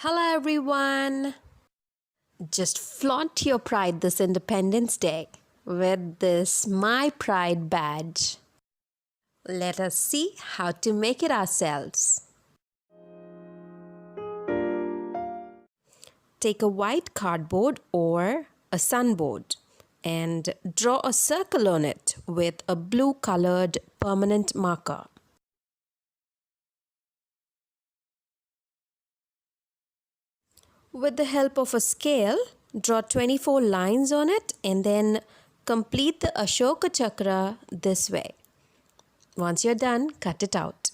Hello everyone! Just flaunt your pride this Independence Day with this My Pride badge. Let us see how to make it ourselves. Take a white cardboard or a sunboard and draw a circle on it with a blue colored permanent marker. With the help of a scale, draw 24 lines on it and then complete the Ashoka Chakra this way. Once you're done, cut it out.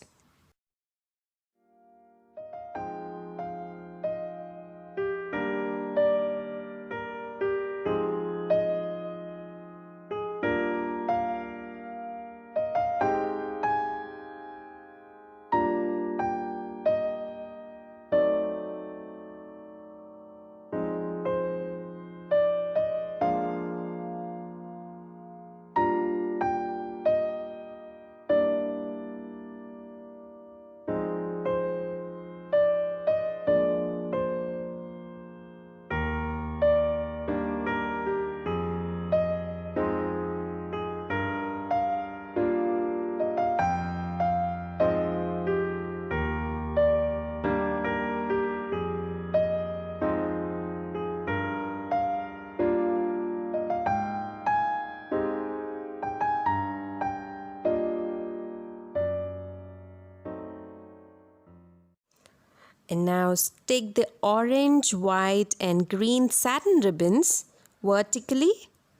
And now stick the orange, white and green satin ribbons vertically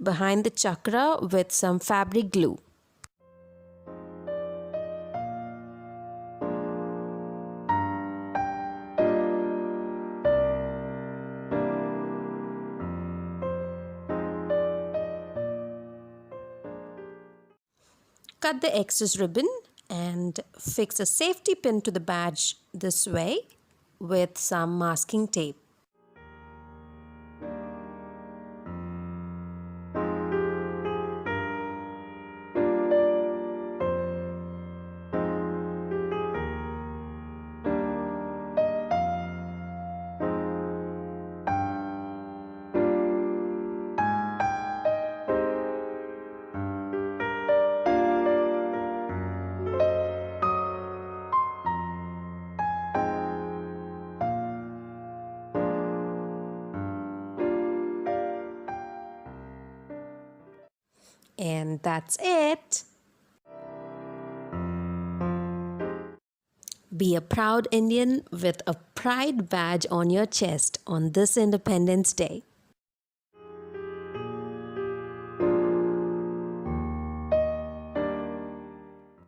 behind the chakra with some fabric glue. Cut the excess ribbon and fix a safety pin to the badge this way with some masking tape. And that's it. Be a proud Indian with a pride badge on your chest on this Independence Day.